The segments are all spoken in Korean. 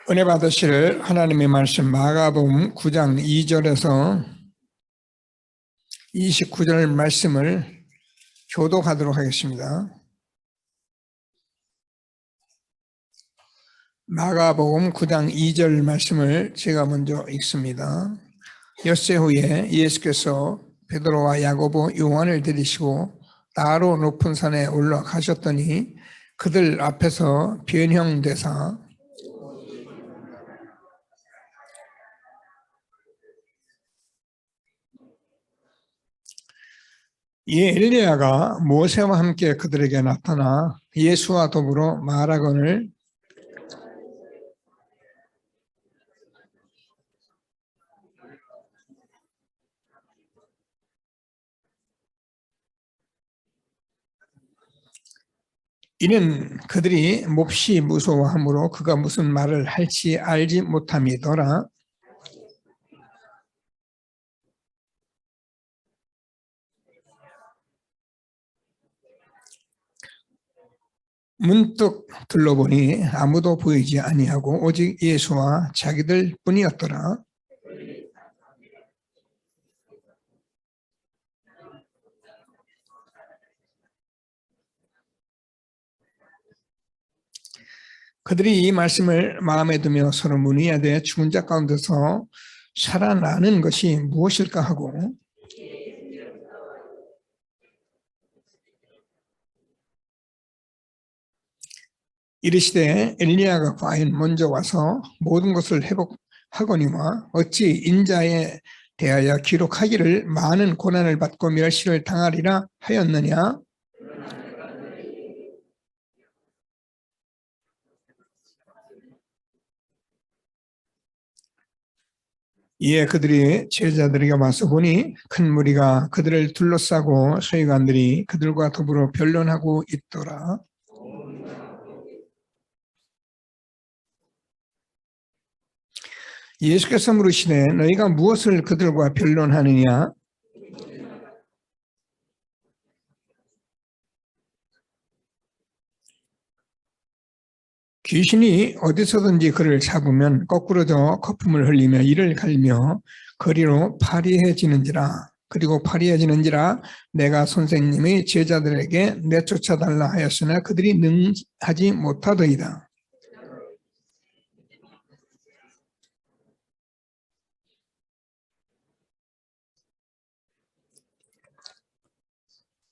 은혜 받으실 하나님의 말씀 마가복음 9장 2절에서 29절 말씀을 교독하도록 하겠습니다. 마가복음 9장 2절 말씀을 제가 먼저 읽습니다. 엿새 후에 예수께서 베드로와 야고보 요한을 데리시고 따로 높은 산에 올라가셨더니 그들 앞에서 변형되사 이에 엘리야가 모세와 함께 그들에게 나타나 예수와 더불어 말하거늘 이는 그들이 몹시 무서워하므로 그가 무슨 말을 할지 알지 못함이더라. 문득 둘러보니 아무도 보이지 아니하고 오직 예수와 자기들 뿐이었더라. 그들이 이 말씀을 마음에 두며 서로 문의하되 죽은 자 가운데서 살아나는 것이 무엇일까 하고 이르시되 엘리야가 과연 먼저 와서 모든 것을 회복하거니와 어찌 인자에 대하여 기록하기를 많은 고난을 받고 멸시를 당하리라 하였느냐. 이에 그들이 제자들에게 와서 보니 큰 무리가 그들을 둘러싸고 서기관들이 그들과 더불어 변론하고 있더라. 예수께서 물으시되 너희가 무엇을 그들과 변론하느냐. 귀신이 어디서든지 그를 잡으면 거꾸러져 거품을 흘리며 이를 갈며 거리로 파리해지는지라. 그리고 파리해지는지라 내가 선생님의 제자들에게 내쫓아달라 하였으나 그들이 능하지 못하더이다.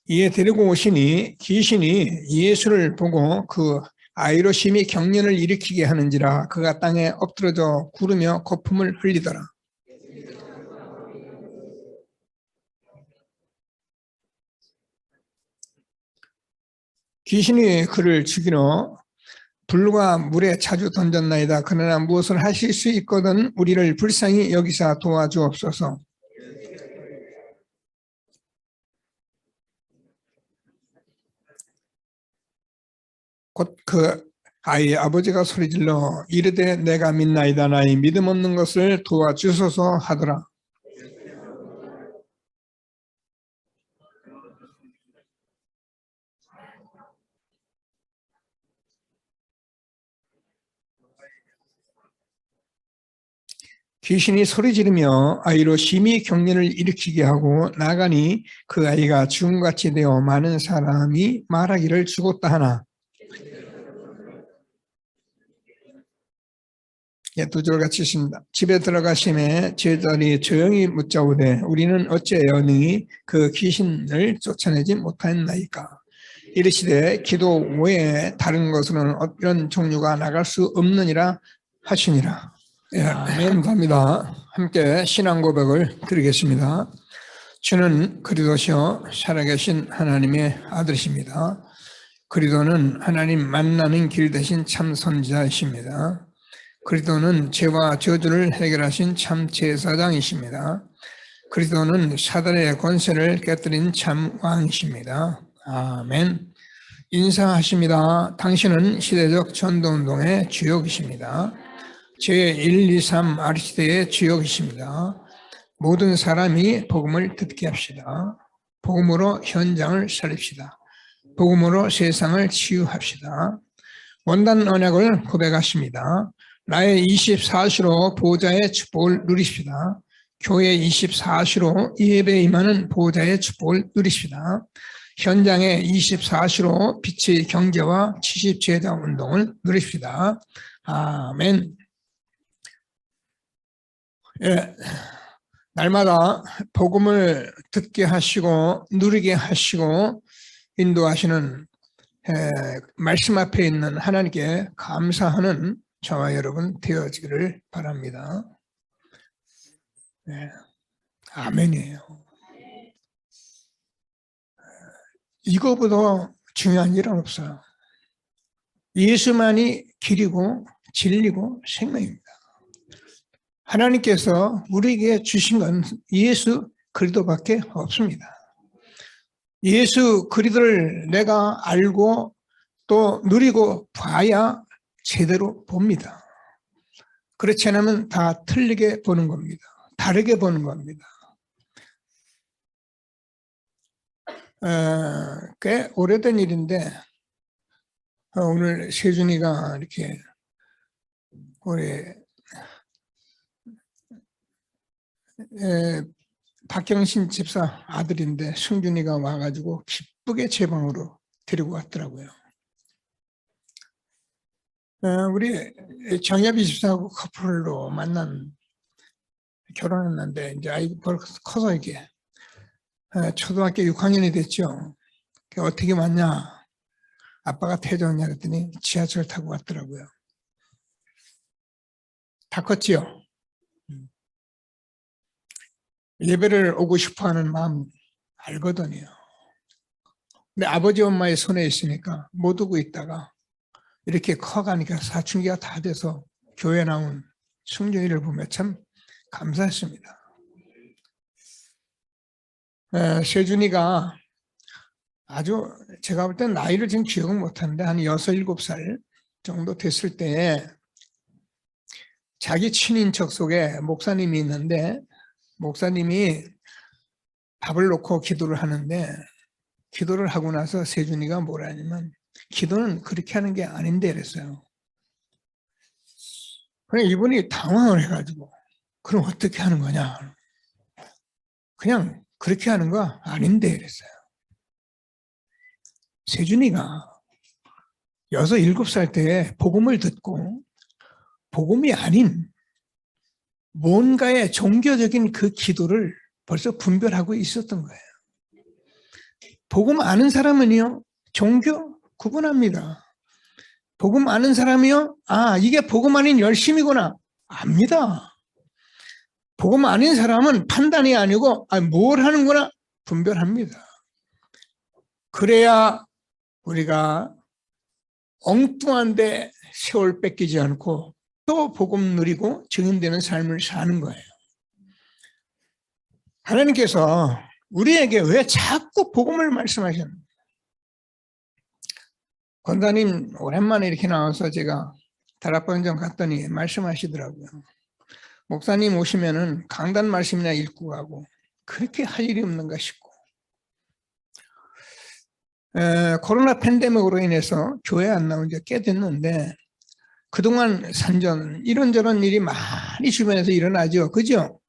이에 데리고 오시니 귀신이 예수를 보고 그 아이로 심히 경련을 일으키게 하는지라 그가 땅에 엎드러져 구르며 거품을 흘리더라. 귀신이 그를 죽이러 불과 물에 자주 던졌나이다. 그러나 무엇을 하실 수 있거든 우리를 불쌍히 여기사 도와주옵소서. 곧 그 아이의 아버지가 소리질러 이르되 내가 믿나이다. 나의 믿음 없는 것을 도와주소서 하더라. 귀신이 소리 지르며 아이로 심히 경련을 일으키게 하고 나가니 그 아이가 죽음같이 되어 많은 사람이 말하기를 죽었다 하나. 두 절 같이 있습니다. 집에 들어가심에 제자들이 조용히 묻자오되 우리는 어찌하여 능히 그 귀신을 쫓아내지 못하였나이까. 이르시되 기도 외에 다른 것으로는 이런 종류가 나갈 수 없느니라 하시니라. 예, 감사합니다. 함께 신앙 고백을 드리겠습니다. 주는 그리스도시요 살아계신 하나님의 아들이십니다. 그리스도는 하나님 만나는 길 대신 참 선지자이십니다. 그리스도는 죄와 저주를 해결하신 참 제사장이십니다. 그리스도는 사단의 권세를 깨뜨린 참 왕이십니다. 아멘. 인사하십니다. 당신은 시대적 전도운동의 주역이십니다. 제1, 2, 3 아리시대의 주역이십니다. 모든 사람이 복음을 듣게 합시다. 복음으로 현장을 살립시다. 복음으로 세상을 치유합시다. 원단 언약을 고백하십니다. 나의 24시로 보호자의 축복을 누리십시다. 교회 24시로 예배에 임하는 보호자의 축복을 누리십시다. 현장에 24시로 빛의 경제와 70제자 운동을 누리십시다. 아멘. 예, 날마다 복음을 듣게 하시고 누리게 하시고 인도하시는 말씀 앞에 있는 하나님께 감사하는 저와 여러분 되어지기를 바랍니다. 네, 아멘이에요. 이거보다 중요한 일은 없어요. 예수만이 길이고 진리고 생명입니다. 하나님께서 우리에게 주신 건 예수 그리스도밖에 없습니다. 예수 그리스도를 내가 알고 또 누리고 봐야 제대로 봅니다. 그렇지 않으면 다 틀리게 보는 겁니다. 다르게 보는 겁니다. 꽤 오래된 일인데 오늘 세준이가 이렇게 우리 박경신 집사 아들인데 승준이가 와가지고 기쁘게 제 방으로 데리고 왔더라고요. 우리 정엽이 집사하고 커플로 결혼했는데 이제 아이가 커서 이게 초등학교 6학년이 됐죠. 어떻게 왔냐? 아빠가 태워줬냐 그랬더니 지하철 타고 왔더라고요. 다 컸지요? 예배를 오고 싶어하는 마음 알거든요. 근데 아버지 엄마의 손에 있으니까 못 오고 있다가 이렇게 커가니까 사춘기가 다 돼서 교회 나온 승준이를 보며 참 감사했습니다. 세준이가 아주 제가 볼 땐 나이를 지금 기억은 못하는데 한 6, 7살 정도 됐을 때 자기 친인척 속에 목사님이 있는데 목사님이 밥을 놓고 기도를 하는데 기도를 하고 나서 세준이가 뭐라 하냐면 기도는 그렇게 하는 게 아닌데 그랬어요. 그냥 이분이 당황을 해가지고 그럼 어떻게 하는 거냐. 그냥 그렇게 하는 거 아닌데 그랬어요. 세준이가 6, 7살 때 복음을 듣고 복음이 아닌 뭔가의 종교적인 그 기도를 벌써 분별하고 있었던 거예요. 복음 아는 사람은요, 종교 구분합니다. 복음 아는 사람이요, 아, 이게 복음 아닌 열심이구나. 압니다. 복음 아닌 사람은 판단이 아니고, 아, 뭘 하는구나 분별합니다. 그래야 우리가 엉뚱한데 세월 뺏기지 않고 또 복음 누리고 증인되는 삶을 사는 거예요. 하나님께서 우리에게 왜 자꾸 복음을 말씀하셨는가? 권사님 오랜만에 이렇게 나와서 제가 다락방정 갔더니 말씀하시더라고요. 목사님 오시면은 강단 말씀이나 읽고 가고 그렇게 할 일이 없는가 싶고 코로나 팬데믹으로 인해서 교회 안 나온 지 꽤 됐는데 그동안 산전 이런저런 일이 많이 주변에서 일어나죠. 그죠?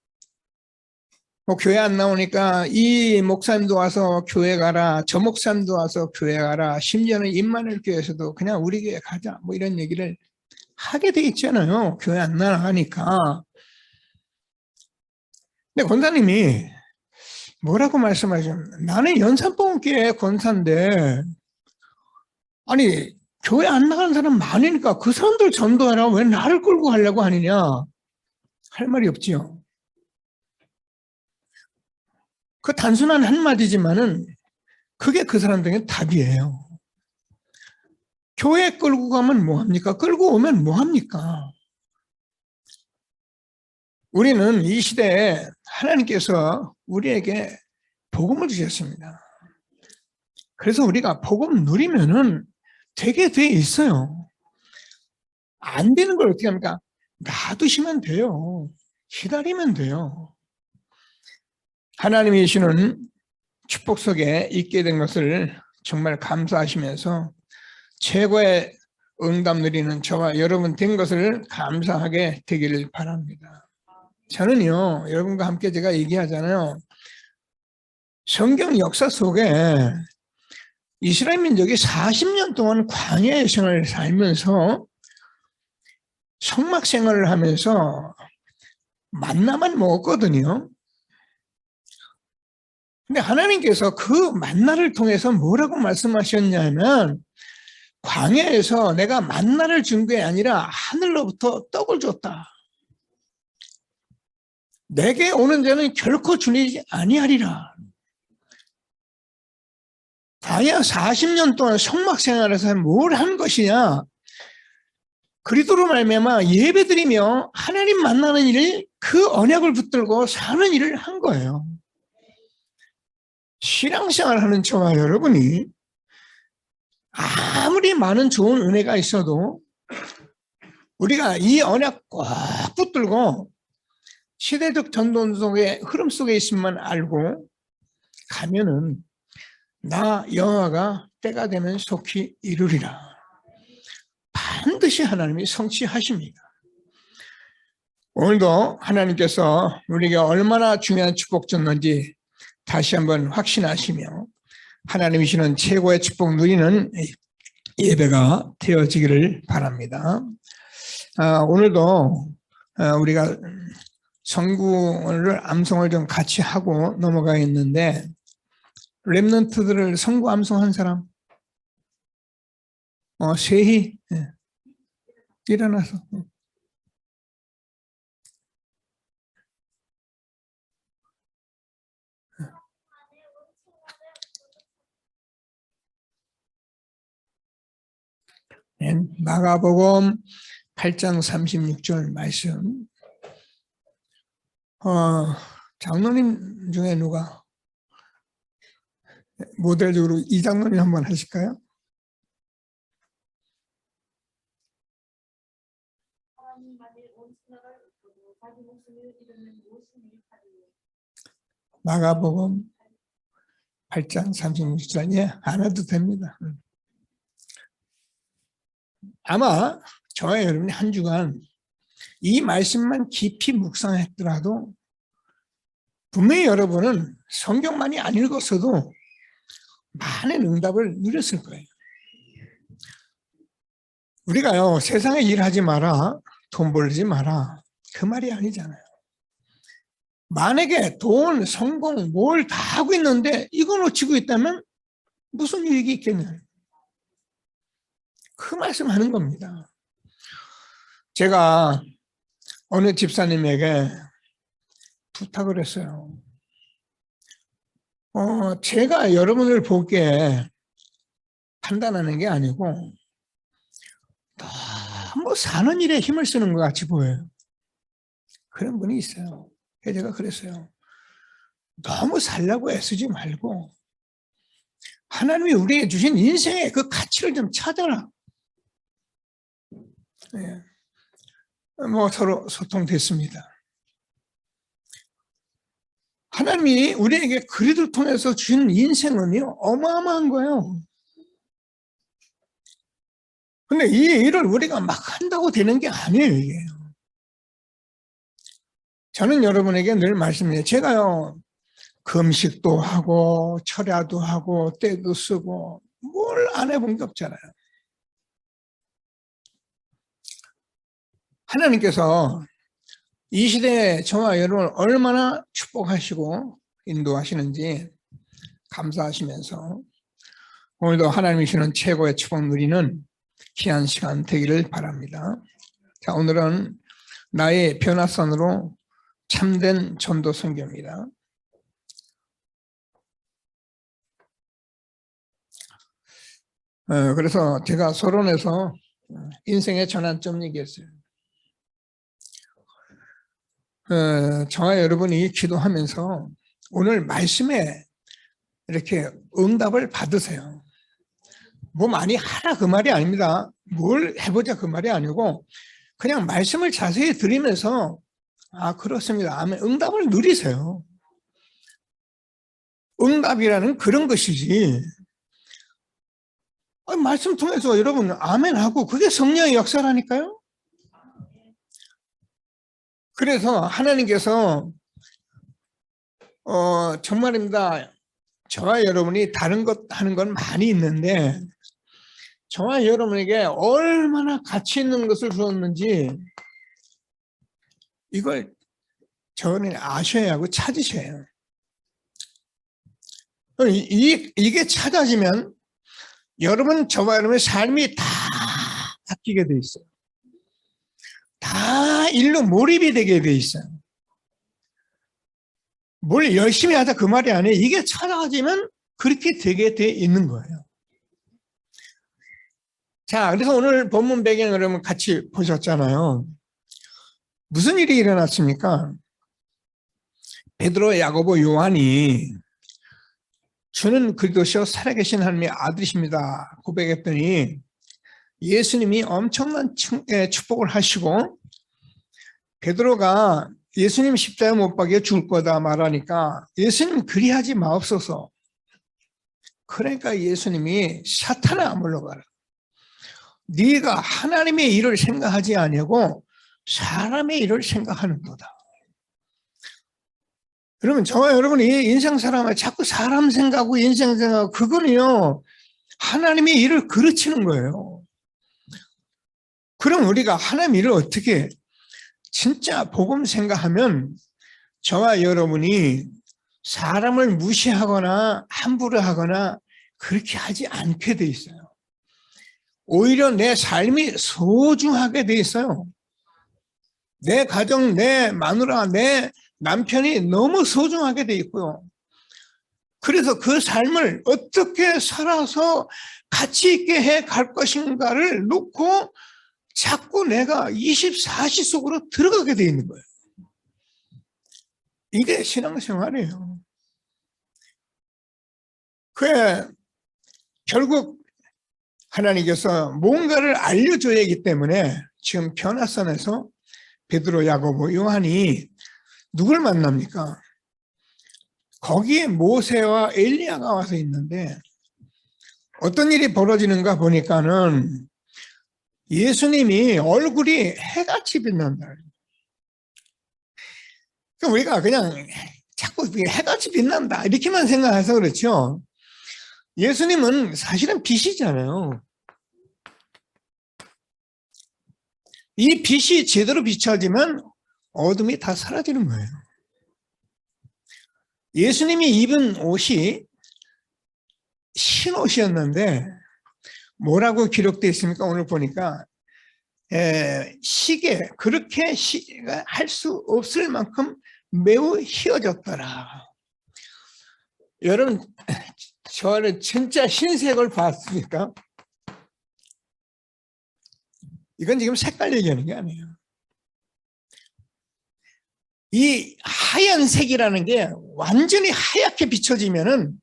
뭐 교회 안 나오니까 이 목사님도 와서 교회 가라, 저 목사님도 와서 교회 가라, 심지어는 임마누엘 교회에서도 그냥 우리 교회 가자 뭐 이런 얘기를 하게 돼 있잖아요. 교회 안 나가니까. 근데 권사님이 뭐라고 말씀하셨냐면 나는 연산봉교회 권사인데 아니 교회 안 나가는 사람 많으니까 그 사람들 전도하라 왜 나를 끌고 가려고 하느냐 할 말이 없지요. 그 단순한 한마디지만은 그게 그 사람들에게 답이에요. 교회 끌고 가면 뭐합니까? 끌고 오면 뭐합니까? 우리는 이 시대에 하나님께서 우리에게 복음을 주셨습니다. 그래서 우리가 복음 누리면은 되게 돼 있어요. 안 되는 걸 어떻게 합니까? 놔두시면 돼요. 기다리면 돼요. 하나님이 주시는 축복 속에 있게 된 것을 정말 감사하시면서 최고의 응답 누리는 저와 여러분 된 것을 감사하게 되기를 바랍니다. 저는요, 여러분과 함께 제가 얘기하잖아요. 성경 역사 속에 이스라엘 민족이 40년 동안 광야의 생활을 살면서 성막 생활을 하면서 만나만 먹었거든요. 근데 하나님께서 그 만나를 통해서 뭐라고 말씀하셨냐면, 광야에서 내가 만나를 준 게 아니라 하늘로부터 떡을 줬다. 내게 오는 자는 결코 줄이지 아니하리라. 광야 40년 동안 성막 생활에서 뭘 한 것이냐? 그리스도로 말미암아 예배드리며 하나님 만나는 일을, 그 언약을 붙들고 사는 일을 한 거예요. 신앙생활 하는 저와 여러분이 아무리 많은 좋은 은혜가 있어도 우리가 이 언약 꼭 붙들고 시대적 전동 속의 흐름 속에 있음만 알고 가면은 나 여호와가 때가 되면 속히 이루리라. 반드시 하나님이 성취하십니다. 오늘도 하나님께서 우리에게 얼마나 중요한 축복 줬는지 다시 한번 확신하시며 하나님이 주시는 최고의 축복 누리는 예배가 되어지기를 바랍니다. 오늘도 우리가 성구를 암송을 좀 같이 하고 넘어가 있는데, 렘넌트들을 성구 암송한 사람? 세희 일어나서. 마가복음 8장 36절 말씀. 장로님 중에 누가 모델적으로 이 장로님 한번 하실까요? 마가복음 8장 36절. 예, 안 해도 됩니다. 아마 저와 여러분이 한 주간 이 말씀만 깊이 묵상했더라도 분명히 여러분은 성경만이 안 읽었어도 많은 응답을 누렸을 거예요. 우리가요, 세상에 일하지 마라, 돈 벌지 마라, 그 말이 아니잖아요. 만약에 돈, 성공, 뭘 다 하고 있는데 이거 놓치고 있다면 무슨 유익이 있겠냐요. 그 말씀하는 겁니다. 제가 어느 집사님에게 부탁을 했어요. 제가 여러분을 보기에 판단하는 게 아니고 너무 사는 일에 힘을 쓰는 것 같이 보여요. 그런 분이 있어요. 그래서 제가 그랬어요. 너무 살려고 애쓰지 말고 하나님이 우리에게 주신 인생의 그 가치를 좀 찾아라. 네. 서로 소통됐습니다. 하나님이 우리에게 그리스도를 통해서 주신 인생은요, 어마어마한 거예요. 근데 이 일을 우리가 막 한다고 되는 게 아니에요, 이게. 저는 여러분에게 늘 말씀드려요. 제가요, 금식도 하고, 철야도 하고, 때도 쓰고, 뭘 안 해본 게 없잖아요. 하나님께서 이 시대에 저와 여러분을 얼마나 축복하시고 인도하시는지 감사하시면서 오늘도 하나님이 주시는 최고의 축복 누리는 귀한 시간 되기를 바랍니다. 자, 오늘은 나의 변화선으로 참된 전도 선교입니다. 그래서 제가 서론에서 인생의 전환점 얘기했어요. 저와 여러분이 기도하면서 오늘 말씀에 이렇게 응답을 받으세요. 뭐 많이 하라 그 말이 아닙니다. 뭘 해보자 그 말이 아니고 그냥 말씀을 자세히 들으면서 그렇습니다. 아멘. 응답을 누리세요. 응답이라는 그런 것이지 말씀 통해서 여러분 아멘하고 그게 성령의 역사라니까요. 그래서 하나님께서 정말입니다. 저와 여러분이 다른 것 하는 건 많이 있는데 저와 여러분에게 얼마나 가치 있는 것을 주었는지 이걸 저는 아셔야 하고 찾으셔야 해요. 이게 찾아지면 여러분, 저와 여러분의 삶이 다 바뀌게 돼 있어요. 다 일로 몰입이 되게 돼 있어요. 뭘 열심히 하자 그 말이 아니에요. 이게 찾아지면 그렇게 되게 돼 있는 거예요. 자, 그래서 오늘 본문 배경 여러분 같이 보셨잖아요. 무슨 일이 일어났습니까? 베드로, 야고보, 요한이 주는 그리스도시요 살아계신 하나님의 아들이십니다 고백했더니 예수님이 엄청난 축복을 하시고 베드로가 예수님 십자가 못 박여 죽을 거다 말하니까 예수님 그리하지 마옵소서. 그러니까 예수님이 사탄아 물러가라. 네가 하나님의 일을 생각하지 아니하고 사람의 일을 생각하는도다. 여러분, 저와 여러분이 인생 사람을 자꾸 사람 생각하고 인생 생각하고 그거는요 하나님의 일을 그르치는 거예요. 그럼 우리가 하나님 일을 어떻게 진짜 복음 생각하면 저와 여러분이 사람을 무시하거나 함부로 하거나 그렇게 하지 않게 돼 있어요. 오히려 내 삶이 소중하게 돼 있어요. 내 가정, 내 마누라, 내 남편이 너무 소중하게 돼 있고요. 그래서 그 삶을 어떻게 살아서 가치 있게 해 갈 것인가를 놓고 자꾸 내가 24시 속으로 들어가게 돼 있는 거예요. 이게 신앙생활이에요. 그게 결국 하나님께서 뭔가를 알려줘야 하기 때문에 지금 변화선에서 베드로, 야고보, 요한이 누굴 만납니까? 거기에 모세와 엘리야가 와서 있는데 어떤 일이 벌어지는가 보니까는 예수님이 얼굴이 해같이 빛난다. 우리가 그냥 자꾸 해같이 빛난다 이렇게만 생각해서 그렇죠. 예수님은 사실은 빛이잖아요. 이 빛이 제대로 비춰지면 어둠이 다 사라지는 거예요. 예수님이 입은 옷이 흰옷이었는데 뭐라고 기록되어 있습니까? 오늘 보니까 시계 그렇게 할 수 없을 만큼 매우 휘어졌더라. 여러분 저는 진짜 흰색을 봤습니까? 이건 지금 색깔 얘기하는 게 아니에요. 이 하얀색이라는 게 완전히 하얗게 비춰지면은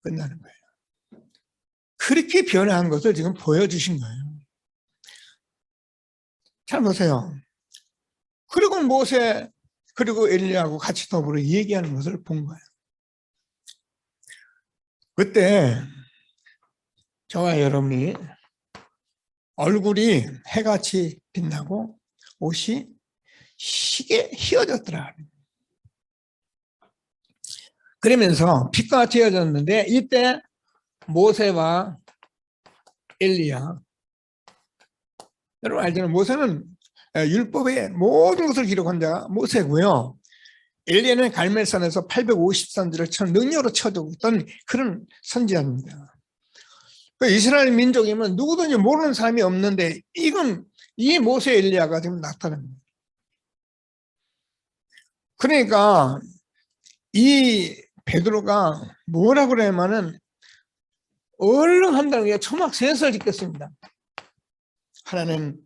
끝나는 거예요. 그렇게 변화한 것을 지금 보여주신 거예요. 잘 보세요. 그리고 모세 그리고 엘리야하고 같이 더불어 얘기하는 것을 본 거예요. 그때 저와 여러분이 얼굴이 해같이 빛나고 옷이 시계 휘어졌더라. 그러면서 빛과 같이 휘어졌는데 이때 모세와 엘리야, 여러분 알잖아요. 모세는 율법의 모든 것을 기록한 자가 모세고요. 엘리야는 갈멜산에서 850선지를 능력으로 쳐주고 있던 그런 선지자입니다. 이스라엘 민족이면 누구든지 모르는 사람이 없는데 이 모세 엘리야가 지금 나타납니다. 그러니까 이 베드로가 뭐라고 그러냐면은 얼른 한다는 게 초막셋을 짓겠습니다. 하나는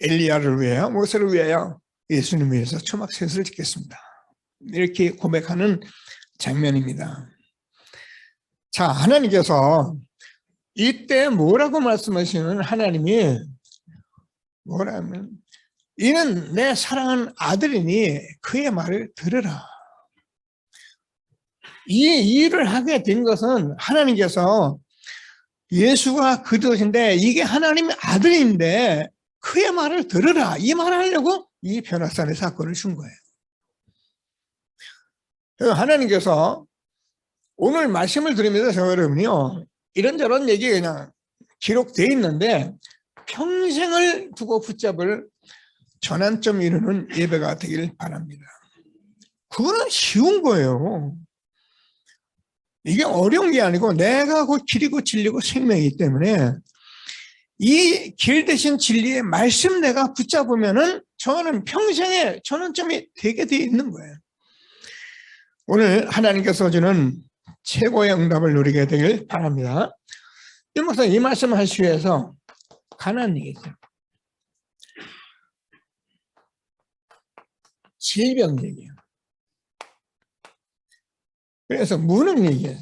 엘리야를 위하여 모세를 위하여 예수님을 위해서 초막셋을 짓겠습니다. 이렇게 고백하는 장면입니다. 자, 하나님께서 이때 뭐라고 말씀하시는 하나님이 뭐라면 이는 내 사랑하는 아들이니 그의 말을 들으라. 이 일을 하게 된 것은 하나님께서 예수가 그것인데 이게 하나님의 아들인데 그의 말을 들으라 이 말을 하려고 이 변화산의 사건을 준 거예요. 하나님께서 오늘 말씀을 들으면서 저 여러분이요 이런저런 얘기 그냥 기록되어 있는데 평생을 두고 붙잡을 전환점 이루는 예배가 되길 바랍니다. 그거는 쉬운 거예요. 이게 어려운 게 아니고 내가 곧 길이고 진리고 생명이기 때문에 이 길 대신 진리의 말씀 내가 붙잡으면은 저는 평생의 전환점이 되게 되어 있는 거예요. 오늘 하나님께서 주는 최고의 응답을 누리게 되길 바랍니다. 이 말씀 하시기 위해서 가난 얘기죠. 질병 얘기예요. 그래서 무능 얘기예요.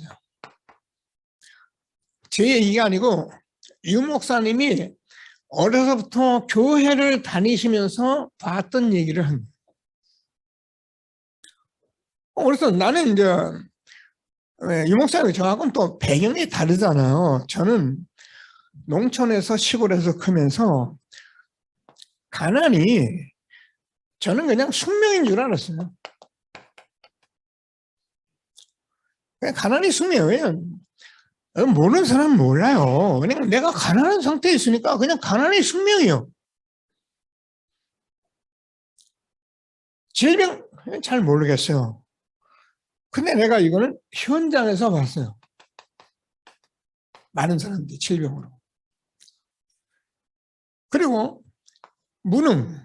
제 얘기가 아니고 유 목사님이 어려서부터 교회를 다니시면서 봤던 얘기를 합니다. 그래서 나는 이제 유 목사님이 저하고는 또 배경이 다르잖아요. 저는 농촌에서 시골에서 크면서 가난이 저는 그냥 숙명인 줄 알았어요. 그냥 가난이 숙명이에요. 모르는 사람은 몰라요. 그냥 내가 가난한 상태에 있으니까 그냥 가난이 숙명이에요. 질병 잘 모르겠어요. 근데 내가 이거는 현장에서 봤어요. 많은 사람들이 질병으로. 그리고 무능.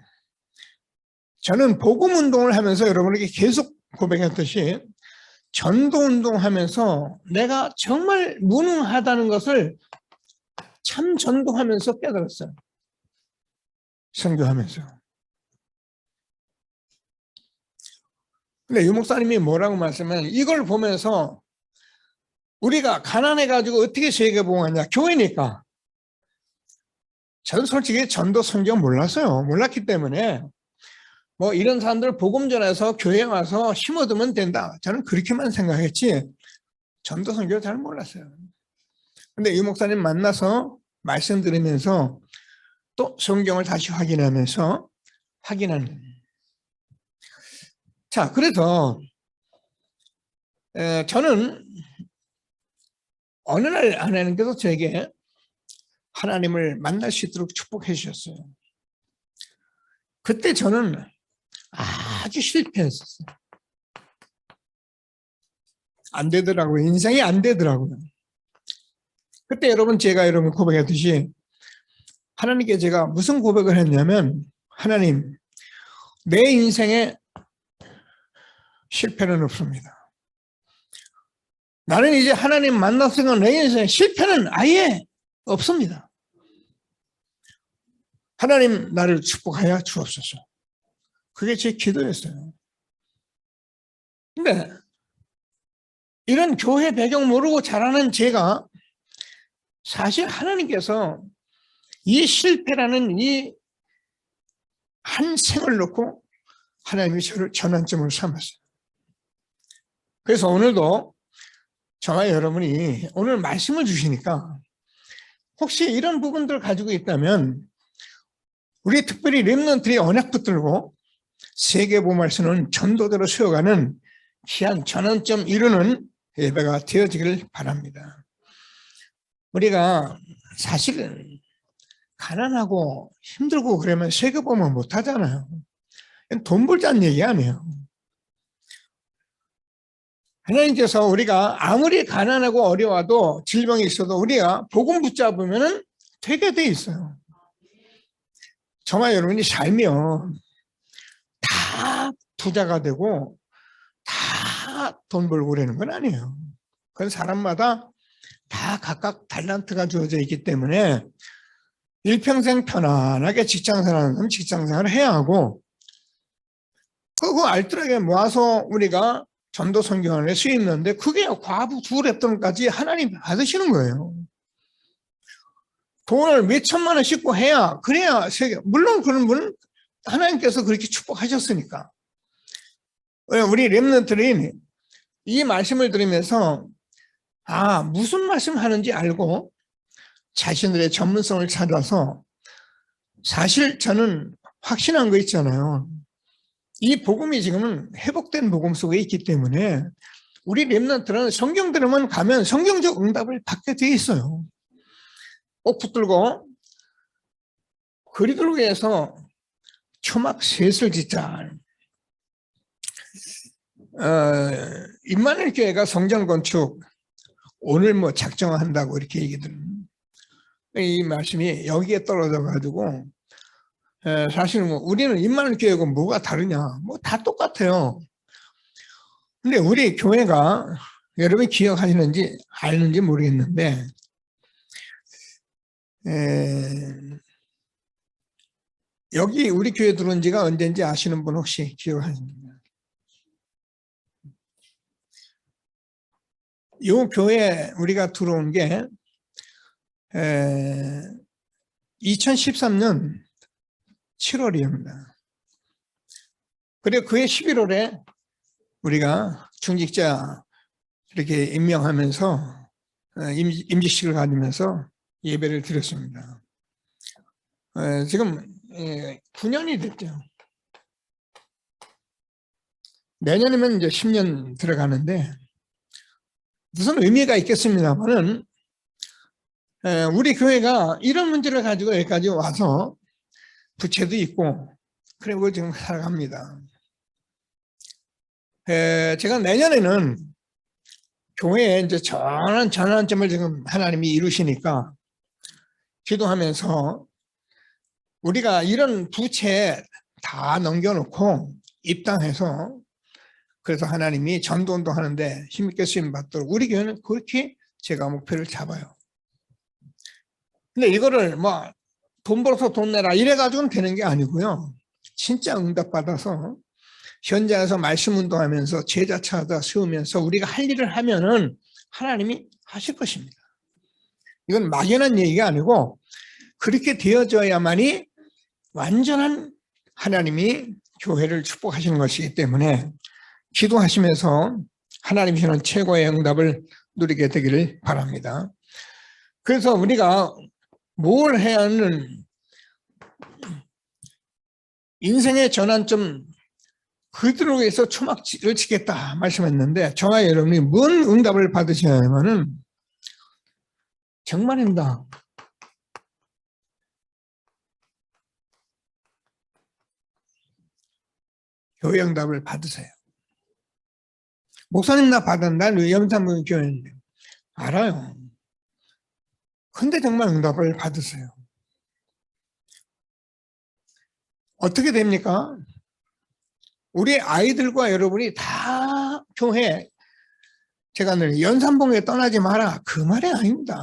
저는 복음운동을 하면서 여러분에게 계속 고백했듯이 전도운동하면서 내가 정말 무능하다는 것을 참 전도하면서 깨달았어요. 선교하면서. 근데 유 목사님이 뭐라고 말씀하냐면 이걸 보면서 우리가 가난해가지고 어떻게 세계복음하냐 교회니까. 저는 솔직히 전도 선교 몰랐어요. 몰랐기 때문에 뭐 이런 사람들 복음 전해서 교회에 와서 힘 얻으면 된다. 저는 그렇게만 생각했지 전도 선교 잘 몰랐어요. 근데 유 목사님 만나서 말씀 들으면서 또 성경을 다시 확인하면서 확인하는. 자, 그래서 저는 어느 날 하나님께서 저에게 하나님을 만날 수 있도록 축복해 주셨어요. 그때 저는 아주 실패했었어요. 안 되더라고요. 인생이 안 되더라고요. 그때 제가 여러분 고백했듯이 하나님께 제가 무슨 고백을 했냐면 하나님, 내 인생에 실패는 없습니다. 나는 이제 하나님 만났으면 내 인생에 실패는 아예 없습니다. 하나님 나를 축복하여 주옵소서. 그게 제 기도였어요. 근데 이런 교회 배경 모르고 자라는 제가 사실 하나님께서 이 실패라는 이 한 생을 놓고 하나님이 저를 전환점으로 삼았어요. 그래서 오늘도 저와 여러분이 오늘 말씀을 주시니까 혹시 이런 부분들을 가지고 있다면 우리 특별히 렘넌트의 언약 붙들고 세계복음을 전도대로 세워가는 귀한 전환점 이루는 예배가 되어지길 바랍니다. 우리가 사실은 가난하고 힘들고 그러면 세계복음을 못하잖아요. 돈 벌자는 얘기 아니에요. 하나님께서 우리가 아무리 가난하고 어려워도 질병이 있어도 우리가 복음 붙잡으면 되게 돼 있어요. 저와 여러분이 살면 다 부자가 되고 다 돈 벌고 그러는 건 아니에요. 그건 사람마다 다 각각 탤런트가 주어져 있기 때문에 일평생 편안하게 직장생활하는 사람은 직장생활을 해야 하고 그거 알뜰하게 모아서 우리가 전도 선교하는 수 있는데 그게 과부 두렵던까지 하나님 받으시는 거예요. 돈을 몇 천만 원 싣고 해야 그래야 세계 물론 그런 분은 하나님께서 그렇게 축복하셨으니까 우리 렘넌트들이 이 말씀을 들으면서 무슨 말씀 하는지 알고 자신들의 전문성을 찾아서 사실 저는 확신한 거 있잖아요. 이 복음이 지금은 회복된 복음 속에 있기 때문에 우리 렘넌트는 성경 들으면 가면 성경적 응답을 받게 돼 있어요. 꼭 붙들고 그리스도에서 초막 셋을 짓자. 임마누엘 교회가 성전 건축 오늘 뭐 작정한다고 이렇게 얘기들. 이 말씀이 여기에 떨어져 가지고 사실 뭐 우리는 임마누엘 교회하고 뭐가 다르냐? 뭐 다 똑같아요. 근데 우리 교회가 여러분이 기억하시는지 아는지 모르겠는데 여기 우리 교회 들어온 지가 언제인지 아시는 분 혹시 기억하십니까? 이 교회 우리가 들어온 게 2013년 7월입니다. 그리고 그해 11월에 우리가 중직자 이렇게 임명하면서 임직식을 가지면서 예배를 드렸습니다. 지금 9년이 됐죠. 내년이면 이제 10년 들어가는데 무슨 의미가 있겠습니다만은 우리 교회가 이런 문제를 가지고 여기까지 와서 부채도 있고 그리고 지금 살아갑니다. 제가 내년에는 교회에 이제 전환점을 지금 하나님이 이루시니까 기도하면서 우리가 이런 부채 다 넘겨놓고 입당해서 그래서 하나님이 전도운동 하는데 힘있게 쓰임 받도록 우리 교회는 그렇게 제가 목표를 잡아요. 근데 이거를 뭐 돈 벌어서 돈 내라 이래가지고는 되는 게 아니고요. 진짜 응답받아서 현장에서 말씀 운동하면서 제자 찾아 세우면서 우리가 할 일을 하면은 하나님이 하실 것입니다. 이건 막연한 얘기가 아니고 그렇게 되어져야만이 완전한 하나님이 교회를 축복하시는 것이기 때문에 기도하시면서 하나님이 주는 최고의 응답을 누리게 되기를 바랍니다. 그래서 우리가 뭘 해야 하는 인생의 전환점 그들로 위해서 초막을 치겠다 말씀했는데 저와 여러분이 뭔 응답을 받으셔야 하면은 정말입니다. 교회 응답을 받으세요. 목사님 나 받았나? 염산분 교회인데 알아요. 근데 정말 응답을 받으세요. 어떻게 됩니까? 우리 아이들과 여러분이 다 교회 제가 늘 연산봉에 떠나지 마라 그 말이 아닙니다.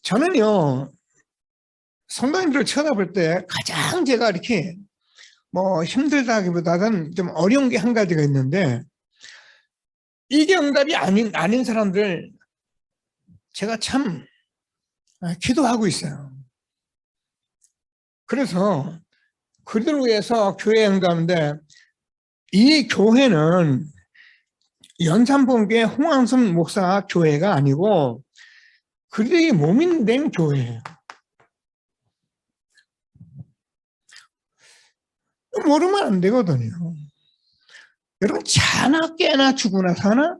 저는요 성도님들을 쳐다볼 때 가장 제가 이렇게 뭐 힘들다기보다는 좀 어려운 게 한 가지가 있는데 이게 응답이 아닌 사람들 제가 참 기도하고 있어요. 그래서 그들을 위해서 교회 응답인데 이 교회는 연산봉교회 홍항순 목사 교회가 아니고 그들이 몸이 된 교회예요. 모르면 안 되거든요. 여러분 자나 깨나 죽으나 사나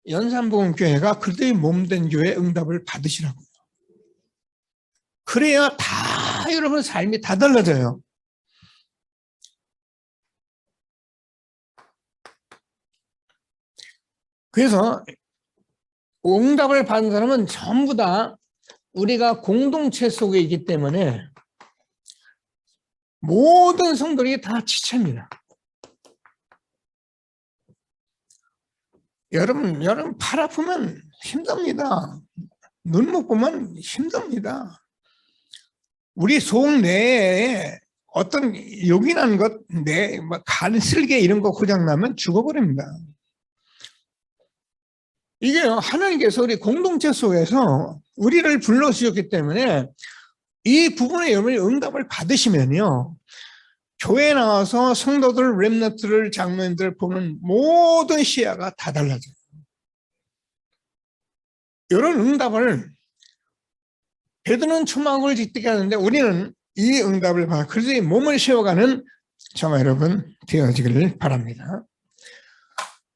연산봉교회가 그들이 몸된 교회 응답을 받으시라고요. 그래야 다 여러분 삶이 다 달라져요. 그래서 응답을 받은 사람은 전부 다 우리가 공동체 속에 있기 때문에 모든 성도들이 다 지체입니다. 여러분 팔 아프면 힘듭니다. 눈 못 보면 힘듭니다. 우리 속 내에 어떤 요긴한 것, 간 쓸개 이런 거 고장나면 죽어버립니다. 이게 하나님께서 우리 공동체 속에서 우리를 불러주셨기 때문에 이 부분에 여러분이 응답을 받으시면요. 교회에 나와서 성도들, 렘넌트를, 장로님들 보는 모든 시야가 다 달라져요. 이런 응답을 베드로는 초막을 짓게 하는데 우리는 이 응답을 받아 그리스도의 몸을 세워가는 저와 여러분 되어지기를 바랍니다.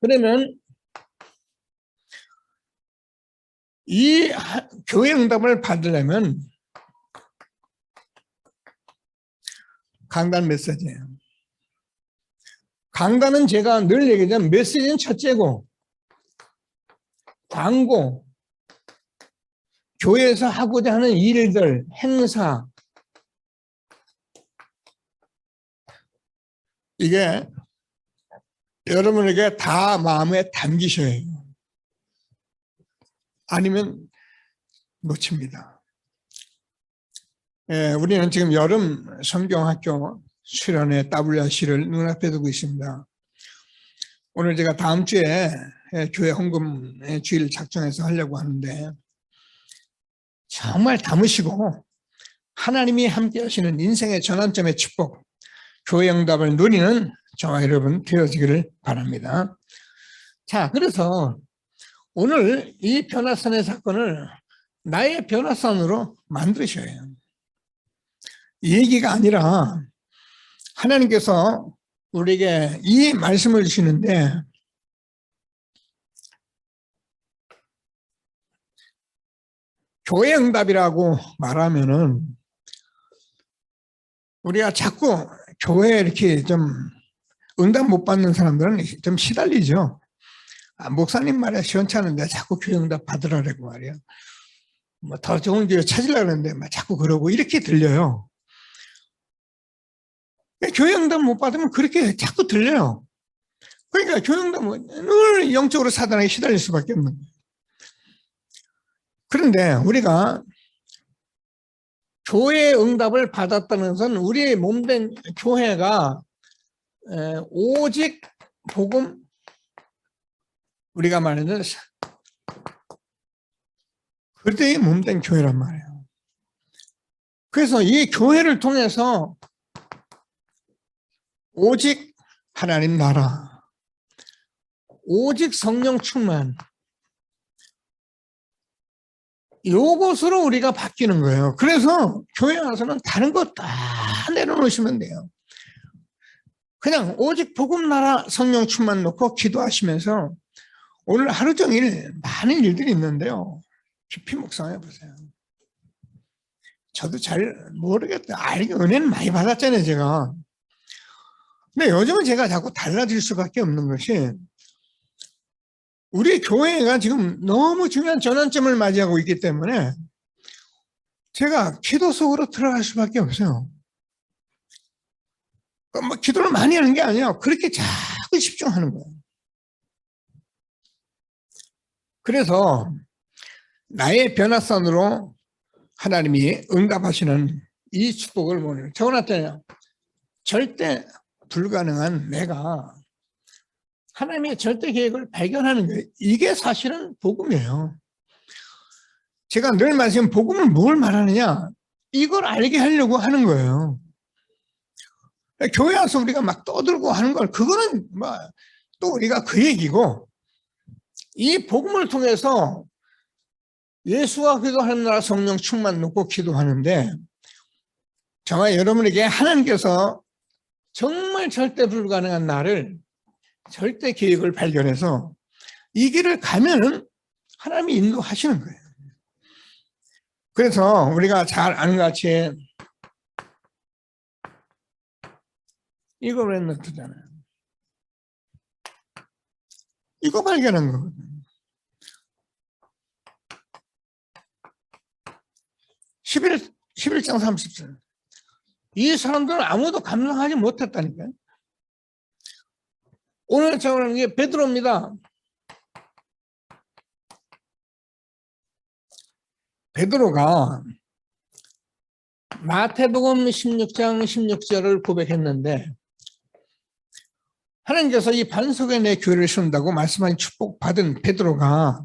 그러면 이 교회 응답을 받으려면 강단 메시지예요. 강단은 제가 늘 얘기하자면 메시지는 첫째고 광고, 교회에서 하고자 하는 일들, 행사 이게 여러분에게 다 마음에 담기셔야 해요. 아니면 놓칩니다. 우리는 지금 여름 성경학교 수련회 WRC를 눈앞에 두고 있습니다. 오늘 제가 다음 주에 교회 헌금 주일 작정해서 하려고 하는데 정말 담으시고 하나님이 함께 하시는 인생의 전환점의 축복, 교회 응답을 누리는 저와 여러분 되어지기를 바랍니다. 자, 그래서 오늘 이 변화산의 사건을 나의 변화산으로 만드셔야 해요. 이 얘기가 아니라 하나님께서 우리에게 이 말씀을 주시는데 교회 응답이라고 말하면은 우리가 자꾸 교회에 이렇게 좀 응답 못 받는 사람들은 좀 시달리죠. 목사님 말에 시원찮은데 자꾸 교회 응답 받으라고 말이에요. 뭐 더 좋은 교회 찾으려고 하는데 막 자꾸 그러고 이렇게 들려요. 교회 응답 못 받으면 그렇게 자꾸 들려요. 그러니까 교회 응답은 늘 영적으로 사단에게 시달릴 수밖에 없는 거예요. 그런데 우리가 교회의 응답을 받았다는 것은 우리의 몸된 교회가 오직 복음, 우리가 말하는 그때의 몸된 교회란 말이에요. 그래서 이 교회를 통해서 오직 하나님 나라, 오직 성령 충만, 요것으로 우리가 바뀌는 거예요. 그래서 교회 와서는 다른 거 다 내려놓으시면 돼요. 그냥 오직 복음 나라 성령 충만 놓고 기도하시면서 오늘 하루 종일 많은 일들이 있는데요. 깊이 묵상해 보세요. 저도 잘 모르겠다. 은혜는 많이 받았잖아요, 제가. 근데 요즘은 제가 자꾸 달라질 수밖에 없는 것이 우리 교회가 지금 너무 중요한 전환점을 맞이하고 있기 때문에 제가 기도 속으로 들어갈 수밖에 없어요. 뭐 기도를 많이 하는 게 아니에요. 그렇게 자꾸 집중하는 거예요. 그래서 나의 변화선으로 하나님이 응답하시는 이 축복을 보내요. 적어놨잖아요. 절대 불가능한 내가 하나님의 절대 계획을 발견하는 거예요. 이게 사실은 복음이에요. 제가 늘 말씀드린 복음은 뭘 말하느냐? 이걸 알게 하려고 하는 거예요. 교회 와서 우리가 막 떠들고 하는 걸 그거는 또 우리가 그 얘기고 이 복음을 통해서 예수와 기도하는 나라 성령 충만 놓고 기도하는데 정말 여러분에게 하나님께서 정말 절대 불가능한 나를 절대 계획을 발견해서 이 길을 가면은 하나님이 인도하시는 거예요. 그래서 우리가 잘 아는 것 같이 이거 랩런트잖아요. 이거 발견한 거거든요. 11장 30절. 이 사람들은 아무도 감당하지 못했다니까요. 오늘 적어놓은 게 베드로입니다. 베드로가 마태복음 16장 16절을 고백했는데 하나님께서 이 반석에 내 교회를 세운다고 말씀하신 축복받은 베드로가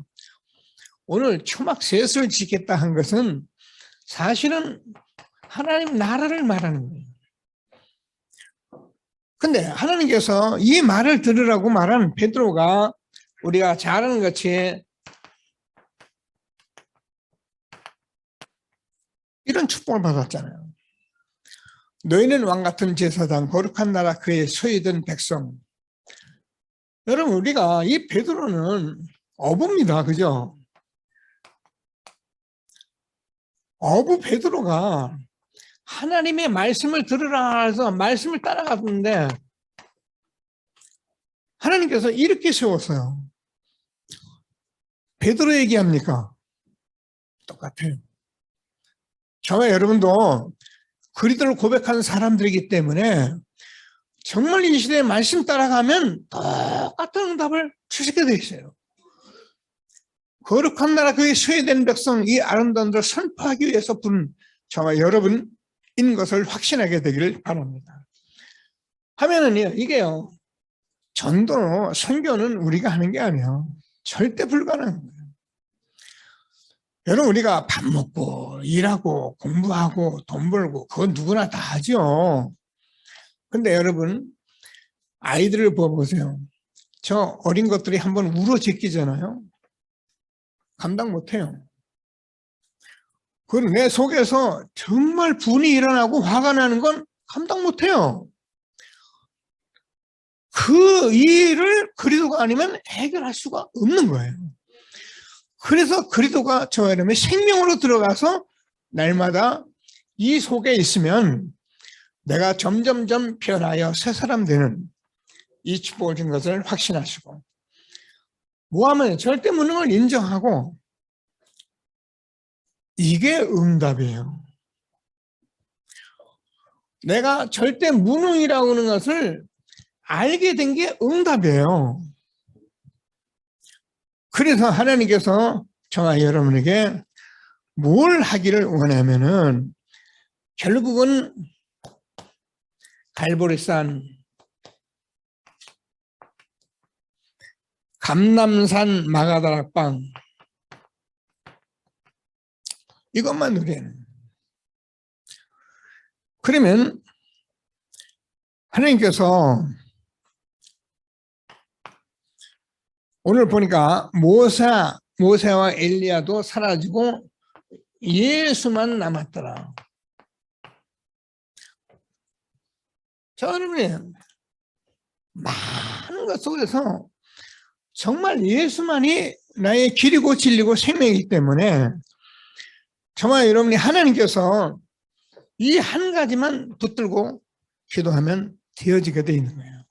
오늘 초막 셋을 짓겠다 한 것은 사실은 하나님 나라를 말하는 거예요. 근데 하나님께서 이 말을 들으라고 말한 베드로가 우리가 잘 아는 같이 이런 축복을 받았잖아요. 너희는 왕같은 제사장, 거룩한 나라 그의 소유된 백성. 여러분, 우리가 이 베드로는 어부입니다. 그죠? 어부 베드로가 하나님의 말씀을 들으라 해서 말씀을 따라갔는데 하나님께서 이렇게 세웠어요. 베드로 얘기합니까? 똑같아요. 저와 여러분도 그리스도를 고백하는 사람들이기 때문에 정말 이 시대의 말씀 따라가면 똑같은 응답을 주시게 돼 있어요. 거룩한 나라 그의 소유된 백성 이 아름다운 들 선포하기 위해서 부른 저와 여러분인 것을 확신하게 되기를 바랍니다. 하면은요, 이게요, 전도, 선교는 우리가 하는 게 아니에요. 절대 불가능한 거예요. 여러분, 우리가 밥 먹고 일하고 공부하고 돈 벌고 그건 누구나 다 하죠. 근데 여러분, 아이들을 보세요. 저 어린 것들이 한번 울어 제끼잖아요. 감당 못해요. 그리고 내 속에서 정말 분이 일어나고 화가 나는 건 감당 못해요. 그 일을 그리스도가 아니면 해결할 수가 없는 거예요. 그래서 그리스도가 저와 여러분의 생명으로 들어가서 날마다 이 속에 있으면 내가 점점점 변하여 새 사람 되는 이 축복을 준 것을 확신하시고, 뭐하면 절대 무능을 인정하고, 이게 응답이에요. 내가 절대 무능이라고 하는 것을 알게 된 게 응답이에요. 그래서 하나님께서 저와 여러분에게 뭘 하기를 원하면은 결국은 갈보리산, 감람산 마가다락방 이것만 누리는. 그러면 하나님께서 오늘 보니까 모세와 엘리야도 사라지고 예수만 남았더라. 자, 여러분, 많은 것 속에서 정말 예수만이 나의 길이고 진리고 생명이기 때문에 정말 여러분이 하나님께서 이 한 가지만 붙들고 기도하면 되어지게 되어 있는 거예요.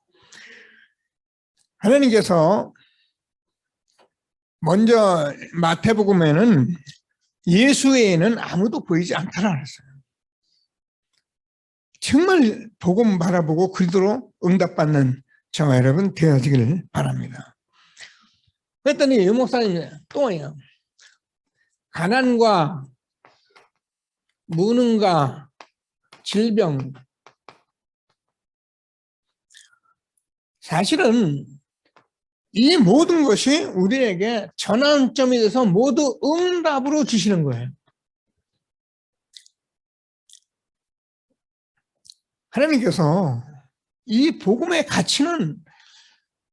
하나님께서 먼저 마태복음에는 예수 외에는 아무도 보이지 않다라 그랬어요. 정말 복음 바라보고 그리스도로 응답받는 저와 여러분 되어지기를 바랍니다. 그랬더니 유 목사님이 또요, 가난과 무능과 질병, 사실은 이 모든 것이 우리에게 전환점이 돼서 모두 응답으로 주시는 거예요. 하나님께서 이 복음의 가치는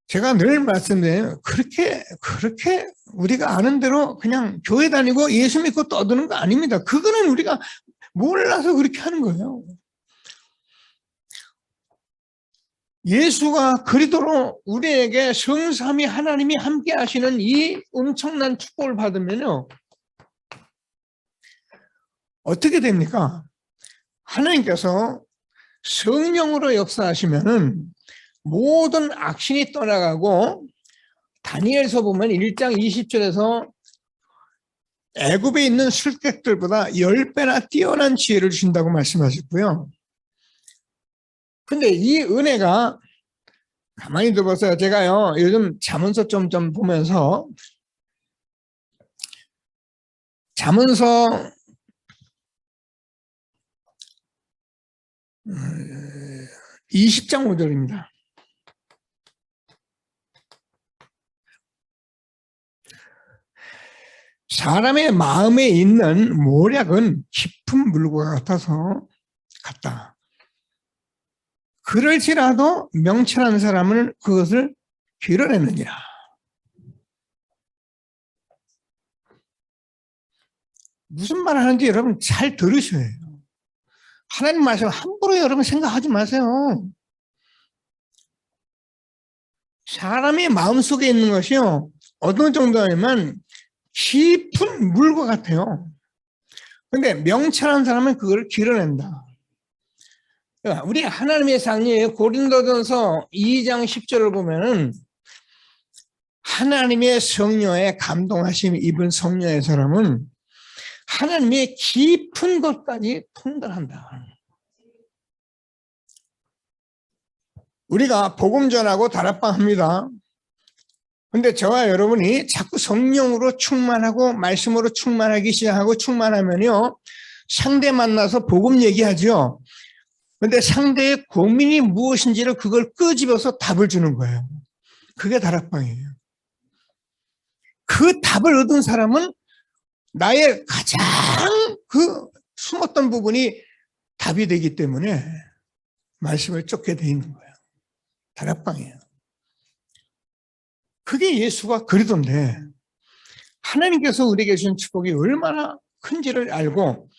제가 늘 말씀드려요. 그렇게 우리가 아는 대로 그냥 교회 다니고 예수 믿고 떠드는 거 아닙니다. 그거는 우리가 몰라서 그렇게 하는 거예요. 예수가 그리스도로 우리에게 성삼위 하나님이 함께 하시는 이 엄청난 축복을 받으면요, 어떻게 됩니까? 하나님께서 성령으로 역사하시면은 모든 악신이 떠나가고, 다니엘서 보면 1장 20절에서 애굽에 있는 술객들보다 10배나 뛰어난 지혜를 주신다고 말씀하셨고요. 근데 이 은혜가, 가만히 들어보세요. 제가요, 요즘 잠언서 좀 보면서, 잠언서 20장 5절입니다. 사람의 마음에 있는 모략은 깊은 물과 같다. 그럴지라도 명철한 사람은 그것을 길어내느니라. 무슨 말 하는지 여러분 잘 들으셔야 해요. 하나님 말씀 함부로 여러분 생각하지 마세요. 사람의 마음속에 있는 것이요, 어느 정도냐면 깊은 물과 같아요. 근데 명철한 사람은 그걸 길어낸다. 우리 하나님의 상이 고린도전서 2장 10절을 보면은 하나님의 성령에 감동하심 입은 성령의 사람은 하나님의 깊은 것까지 통달한다. 우리가 복음 전하고 다락방 합니다. 근데 저와 여러분이 자꾸 성령으로 충만하고 말씀으로 충만하기 시작하고 충만하면요, 상대 만나서 복음 얘기하죠. 근데 상대의 고민이 무엇인지를 그걸 끄집어서 답을 주는 거예요. 그게 다락방이에요. 그 답을 얻은 사람은 나의 가장 그 숨었던 부분이 답이 되기 때문에 말씀을 쫓게 돼 있는 거예요. 다락방이에요. 그게 예수가 그리던데, 하나님께서 우리에게 주신 축복이 얼마나 큰지를 알고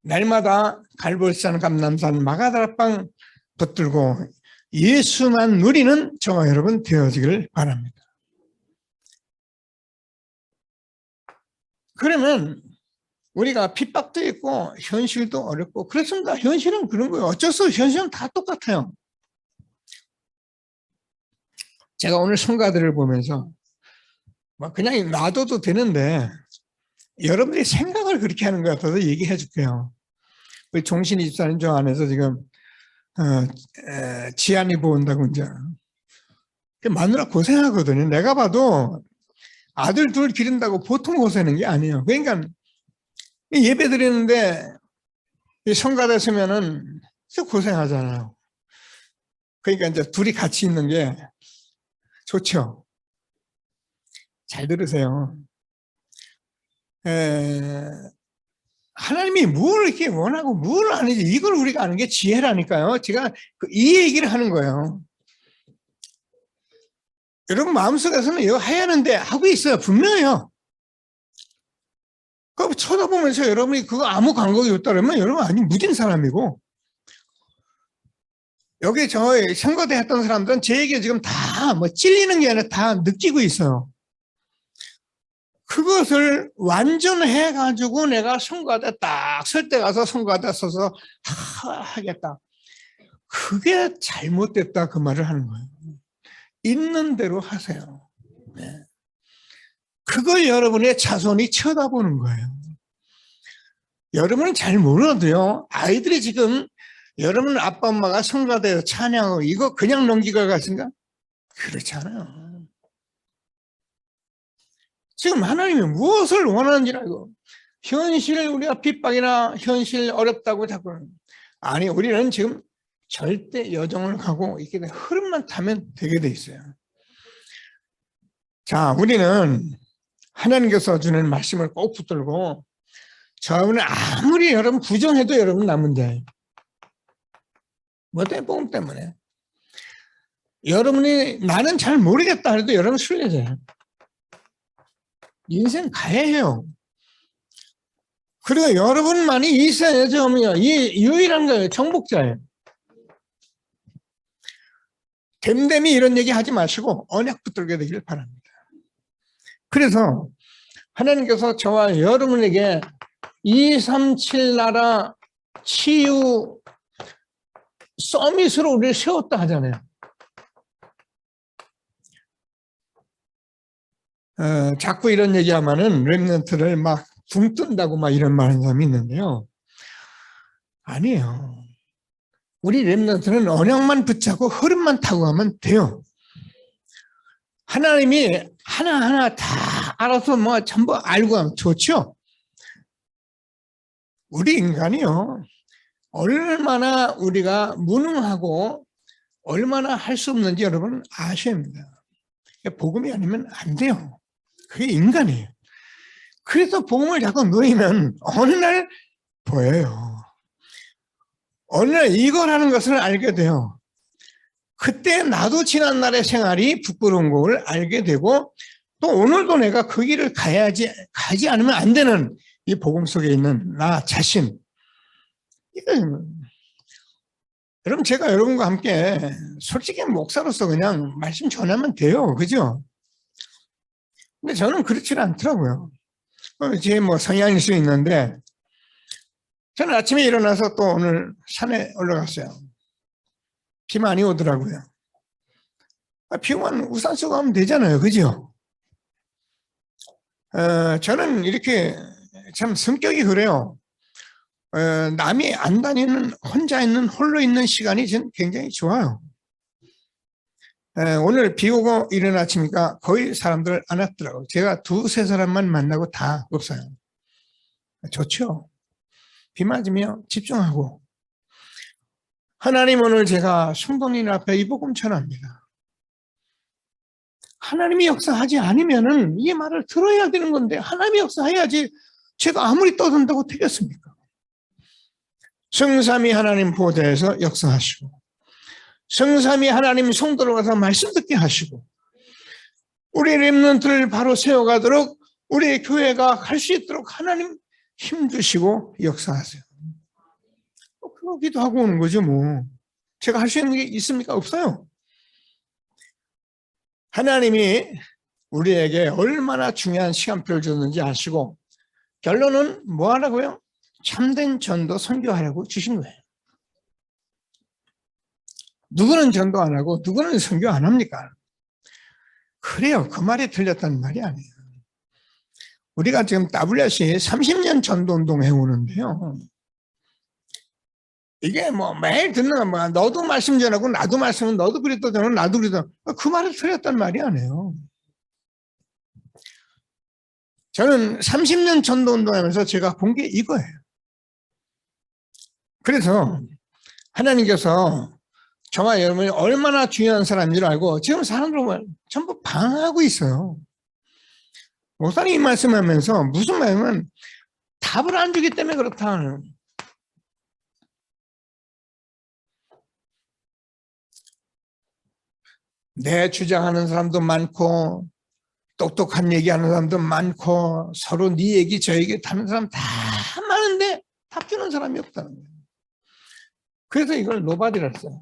날마다 갈보리산, 감람산, 마가다락방 붙들고 예수만 누리는 저와 여러분 되어지기를 바랍니다. 그러면 우리가 핍박도 있고 현실도 어렵고 그렇습니다. 현실은 그런 거예요. 어쩔 수 없이 현실은 다 똑같아요. 제가 오늘 성가들을 보면서 그냥 놔둬도 되는데 여러분들이 생각을 그렇게 하는 것 같아서 얘기해 줄게요. 우리 종신이 집사님 저 안에서 지금 지안이 보온다고 이제 마누라 고생하거든요. 내가 봐도 아들 둘 기른다고 보통 고생하는 게 아니에요. 그러니까 예배 드리는데 성가대 서면은 고생하잖아요. 그러니까 이제 둘이 같이 있는 게 좋죠. 잘 들으세요. 하나님이 뭘 이렇게 원하고 뭘 아는지 이걸 우리가 아는 게 지혜라니까요. 제가 이 얘기를 하는 거예요. 여러분 마음속에서는 이거 해야 하는데 하고 있어요. 분명해요. 그거 쳐다보면서 여러분이 그거 아무 감각이 없다 그러면 여러분 아니 무딘 사람이고, 여기 저희 선거대 했던 사람들은 제 얘기 지금 다 뭐 찔리는 게 아니라 다 느끼고 있어요. 그것을 완전해가지고 내가 선거대 딱 설 때 가서 선거대 서서 하겠다. 그게 잘못됐다 그 말을 하는 거예요. 있는 대로 하세요. 네. 그걸 여러분의 자손이 쳐다보는 거예요. 여러분은 잘 몰라도요, 아이들이 지금 여러분 아빠 엄마가 성가대에 찬양하고 이거 그냥 넘기가 가신가? 그렇지 않아요. 지금 하나님이 무엇을 원하는지 알고, 현실 우리가 핍박이나 현실 어렵다고 자꾸, 아니 우리는 지금 절대 여정을 가고 이렇게 흐름만 타면 되게 돼 있어요. 자, 우리는 하나님께서 주는 말씀을 꼭 붙들고, 저는 아무리 여러분 부정해도 여러분 남은데 뭐 때문에? 복음 때문에. 여러분이 나는 잘 모르겠다 해도 여러분 순례자예요. 인생 가야 해요. 그리고 여러분만이 있어야죠. 이 유일한 거예요. 정복자예요. 댐댐이 이런 얘기 하지 마시고 언약 붙들게 되길 바랍니다. 그래서 하나님께서 저와 여러분에게 237 나라 치유 서밋으로 우리를 세웠다 하잖아요. 자꾸 이런 얘기하면은 렘넌트를 막 붕 뜬다고 막 이런 말 하는 사람이 있는데요. 아니에요. 우리 렘넌트는 언약만 붙잡고 흐름만 타고 가면 돼요. 하나님이 하나하나 다 알아서 뭐 전부 알고 하면 좋죠. 우리 인간이요, 얼마나 우리가 무능하고 얼마나 할 수 없는지 여러분 아셔야 합니다. 복음이 아니면 안 돼요. 그게 인간이에요. 그래서 복음을 자꾸 누리면 어느 날 보여요. 어느 날 이거라는 것을 알게 돼요. 그때 나도 지난날의 생활이 부끄러운 걸 알게 되고, 또 오늘도 내가 그 길을 가지 않으면 안 되는 이 복음 속에 있는 나 자신, 여러분 제가 여러분과 함께 솔직히 목사로서 그냥 말씀 전하면 돼요. 그죠? 근데 저는 그렇지는 않더라고요. 제 뭐 성향일 수 있는데 저는 아침에 일어나서 또 오늘 산에 올라갔어요. 비 많이 오더라고요. 비 오면 우산 쓰고 가면 되잖아요. 그죠? 저는 이렇게 참 성격이 그래요. 남이 안 다니는 혼자 있는 홀로 있는 시간이 전 굉장히 좋아요. 오늘 비 오고 이른 아침이니까 거의 사람들 안 왔더라고요. 제가 두세 사람만 만나고 다 없어요. 좋죠. 비 맞으며 집중하고. 하나님 오늘 제가 성도님 앞에 이 복음 전합니다. 하나님이 역사하지 않으면은 이 말을 들어야 되는 건데 하나님이 역사해야지 제가 아무리 떠든다고 되겠습니까? 성삼위 하나님 보좌에서 역사하시고 성삼위 하나님 성도로 가서 말씀 듣게 하시고 우리 렘넌트를 바로 세워가도록 우리 교회가 갈 수 있도록 하나님 힘주시고 역사하세요. 그러기도 하고 오는 거죠 뭐. 제가 할 수 있는 게 있습니까? 없어요. 하나님이 우리에게 얼마나 중요한 시간표를 줬는지 아시고 결론은 뭐 하라고요? 참된 전도 선교하라고 주신 거예요. 누구는 전도 안 하고 누구는 선교 안 합니까? 그래요. 그 말이 틀렸다는 말이 아니에요. 우리가 지금 WRC 30년 전도운동 해오는데요. 이게 뭐 매일 듣는 거 뭐 너도 말씀 전하고 나도 말씀은 너도 그리스도 전하고 나도 그리스도 그 말을 틀렸단 말이 아니에요. 저는 30년 전도운동하면서 제가 본 게 이거예요. 그래서 하나님께서 저와 여러분이 얼마나 중요한 사람인 줄 알고 지금 사람들은 전부 방황하고 있어요. 목사님이 말씀하면서 무슨 말이냐면 답을 안 주기 때문에 그렇다. 내 주장하는 사람도 많고 똑똑한 얘기하는 사람도 많고 서로 네 얘기 저 얘기 다른 사람 다 많은데 답 주는 사람이 없다는 거예요. 그래서 이걸 노바디라 했어요.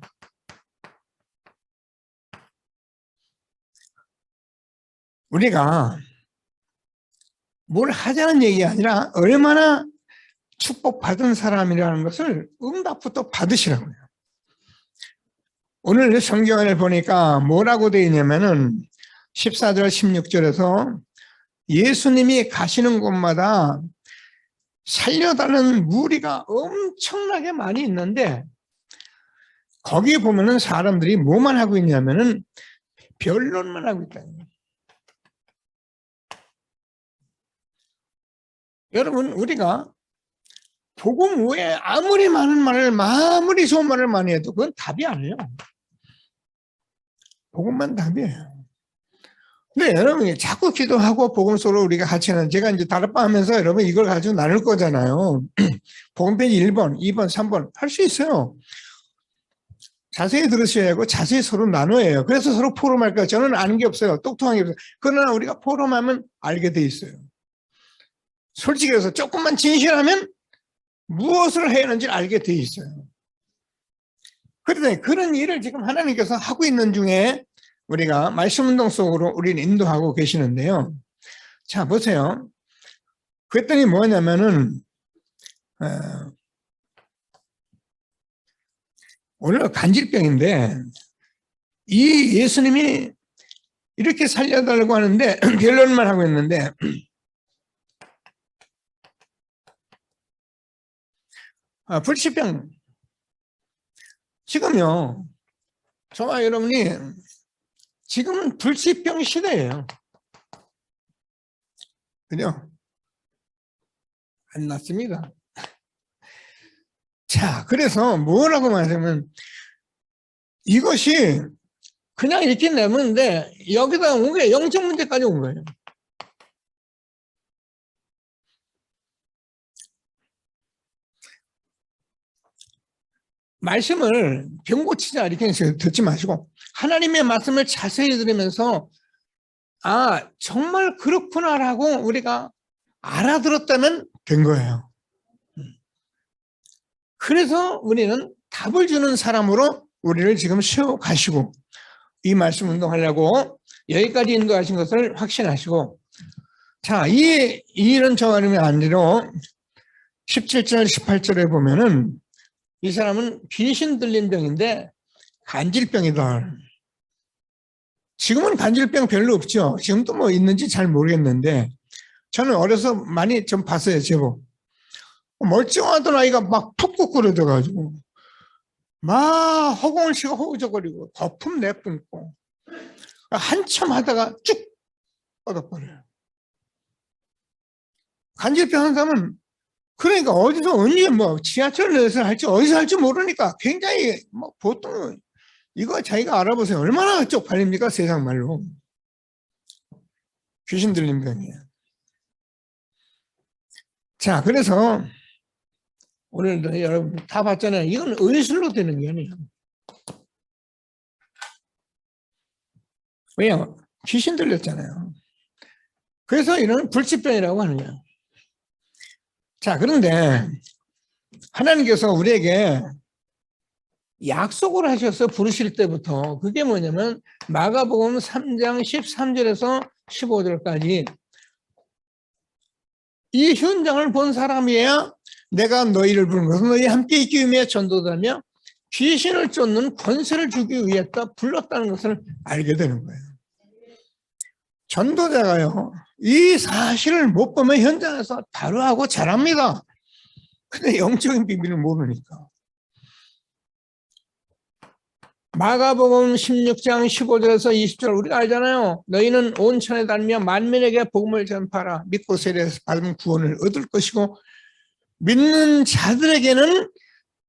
우리가 뭘 하자는 얘기가 아니라 얼마나 축복받은 사람이라는 것을 응답부터 받으시라고요. 오늘 성경을 보니까 뭐라고 되어 있냐면은 14절 16절에서 예수님이 가시는 곳마다 살려달라는 무리가 엄청나게 많이 있는데 거기에 보면은 사람들이 뭐만 하고 있냐면은 변론만 하고 있다. 여러분 우리가 복음 외에 아무리 많은 말을 아무리 좋은 말을 많이 해도 그건 답이 아니에요. 복음만 답이에요. 근데 여러분이 자꾸 기도하고 복음 속으로 우리가 같이 하는 제가 이제 다락방 하면서 여러분 이걸 가지고 나눌 거잖아요. 복음 페이지 1번, 2번, 3번 할 수 있어요. 자세히 들으셔야 하고 자세히 서로 나눠야 해요. 그래서 서로 포럼할 거예요. 저는 아는 게 없어요. 똑똑한 게 없어요. 그러나 우리가 포럼하면 알게 돼 있어요. 솔직히 해서 조금만 진실하면 무엇을 해야 하는지 알게 돼 있어요. 그런데 그런 일을 지금 하나님께서 하고 있는 중에 우리가 말씀 운동 속으로 우리는 인도하고 계시는데요. 자, 보세요. 그랬더니 뭐냐면은, 오늘 간질병인데, 이 예수님이 이렇게 살려달라고 하는데, 변론만 하고 있는데, 불치병. 지금요, 저와 여러분이 지금은 불치병 시대예요. 그죠? 안 낫습니다. 자, 그래서 뭐라고 말하자면 이것이 그냥 이렇게 내면데 여기다 온 게 영적 문제까지 온 거예요. 말씀을 병 고치자 이렇게 듣지 마시고 하나님의 말씀을 자세히 들으면서 아 정말 그렇구나라고 우리가 알아들었다면 된 거예요. 그래서 우리는 답을 주는 사람으로 우리를 지금 세워가시고 이 말씀 운동하려고 여기까지 인도하신 것을 확신하시고, 자, 이 일은 저 어려움이 아니로 17절, 18절에 보면은 이 사람은 귀신 들린 병인데 간질병이다. 지금은 간질병 별로 없죠. 지금도 뭐 있는지 잘 모르겠는데 저는 어려서 많이 좀 봤어요, 제법. 멀쩡하던 아이가 막 푹푹 끓어져가지고 막 허공을 치고 허우적거리고 거품 내뿜고 한참 하다가 쭉 뻗어버려요. 간질병 한 사람은 그러니까 어디서 언제 뭐 지하철 내에서 할지 어디서 할지 모르니까 굉장히 뭐 보통 이거 자기가 알아보세요. 얼마나 쪽팔립니까? 세상 말로. 귀신 들린 병이에요. 자, 그래서 오늘도 여러분 다 봤잖아요. 이건 의술로 되는 게 아니에요. 왜요? 귀신 들렸잖아요. 그래서 이런 불치병이라고 하는 거예요. 자, 그런데 하나님께서 우리에게 약속을 하셔서 부르실 때부터 그게 뭐냐면 마가복음 3장 13절에서 15절까지 이 현장을 본 사람이야 내가 너희를 부른 것은 너희 함께 있기 위해 전도자며 귀신을 쫓는 권세를 주기 위해서 불렀다는 것을 알게 되는 거예요. 전도자가요, 이 사실을 못 보면 현장에서 바로 하고 잘합니다. 근데 영적인 비밀을 모르니까. 마가복음 16장 15절에서 20절 우리가 알잖아요. 너희는 온 천에 다니며 만민에게 복음을 전파하라. 믿고 세례에서 받은 구원을 얻을 것이고 믿는 자들에게는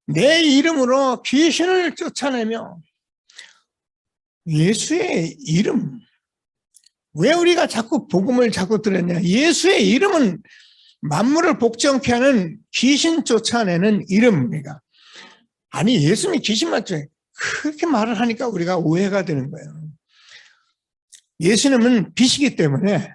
내 이름으로 귀신을 쫓아내며 예수의 이름. 왜 우리가 자꾸 복음을 자꾸 들었냐? 예수의 이름은 만물을 복종케 하는 귀신 쫓아내는 이름입니다. 아니 예수님이 귀신 맞죠? 그렇게 말을 하니까 우리가 오해가 되는 거예요. 예수님은 빛이기 때문에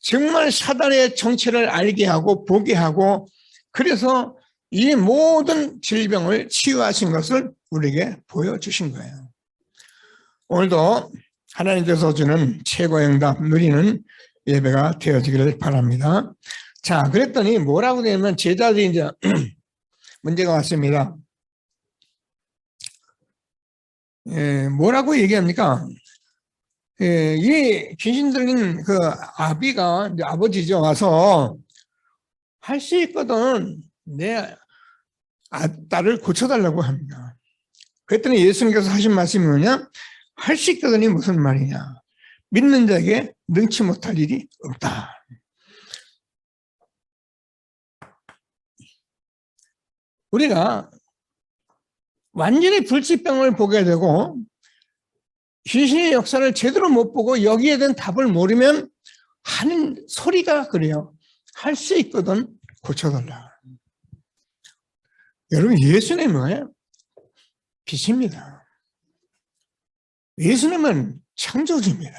정말 사단의 정체를 알게 하고 보게 하고 그래서 이 모든 질병을 치유하신 것을 우리에게 보여주신 거예요. 오늘도 하나님께서 주는 최고의 응답 누리는 예배가 되어지기를 바랍니다. 자, 그랬더니 뭐라고 되냐면 제자들이 이제 문제가 왔습니다. 뭐라고 얘기합니까? 이 귀신 들린 그 아비가 이제 아버지죠. 와서 할 수 있거든. 내 딸을 고쳐달라고 합니다. 그랬더니 예수님께서 하신 말씀이 뭐냐? 할 수 있거든이 무슨 말이냐? 믿는 자에게 능치 못할 일이 없다. 우리가 완전히 불치병을 보게 되고 귀신의 역사를 제대로 못 보고 여기에 대한 답을 모르면 하는 소리가 그래요. 할 수 있거든 고쳐달라. 여러분 예수님은 뭐예요? 빛입니다. 예수님은 창조주입니다.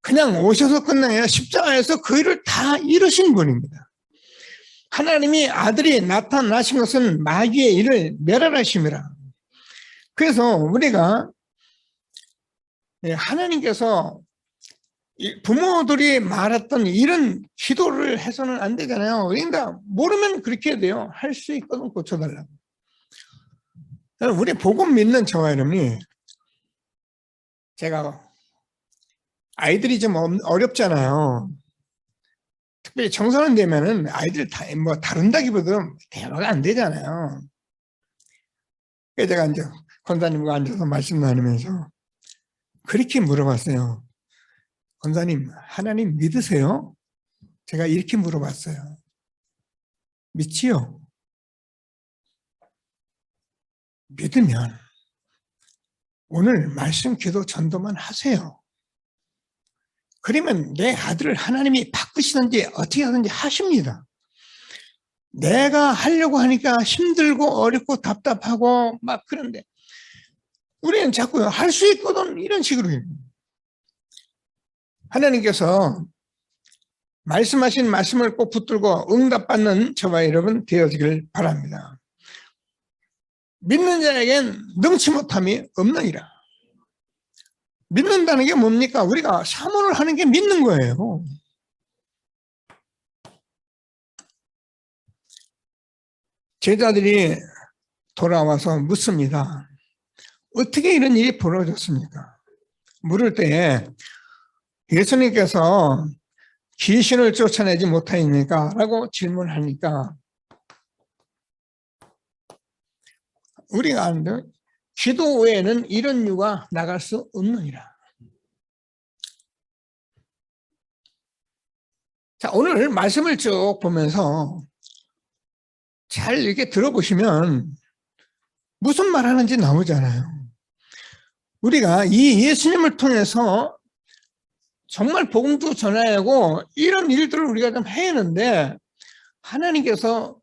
그냥 오셔서 끝나야 십자가에서 그 일을 다 이루신 분입니다. 하나님이 아들이 나타나신 것은 마귀의 일을 멸하심이라. 그래서 우리가 하나님께서 부모들이 말했던 이런 기도를 해서는 안 되잖아요. 그러니까 모르면 그렇게 해야 돼요. 할 수 있거든 고쳐달라고. 우리 복음 믿는 저와 여러분이 제가 아이들이 좀 어렵잖아요. 특별히 청소년 되면은 아이들 뭐 다룬다기보다 대화가 안 되잖아요. 그래서 제가 이제 권사님과 앉아서 말씀 나누면서 그렇게 물어봤어요. 권사님, 하나님 믿으세요? 제가 이렇게 물어봤어요. 믿지요? 믿으면 오늘 말씀 기도 전도만 하세요. 그러면 내 아들을 하나님이 바꾸시든지 어떻게 하든지 하십니다. 내가 하려고 하니까 힘들고 어렵고 답답하고 막 그런데 우리는 자꾸 할 수 있거든 이런 식으로 해요. 하나님께서 말씀하신 말씀을 꼭 붙들고 응답받는 저와 여러분 되어지길 바랍니다. 믿는 자에겐 능치 못함이 없느니라. 믿는다는 게 뭡니까? 우리가 사모를 하는 게 믿는 거예요. 제자들이 돌아와서 묻습니다. 어떻게 이런 일이 벌어졌습니까? 물을 때 예수님께서 귀신을 쫓아내지 못하니까 라고 질문하니까 우리가 아는데 기도 외에는 이런 유가 나갈 수 없느니라. 자, 오늘 말씀을 쭉 보면서 잘 이렇게 들어보시면 무슨 말 하는지 나오잖아요. 우리가 이 예수님을 통해서 정말 복음도 전하고 이런 일들을 우리가 좀 해야하는데 하나님께서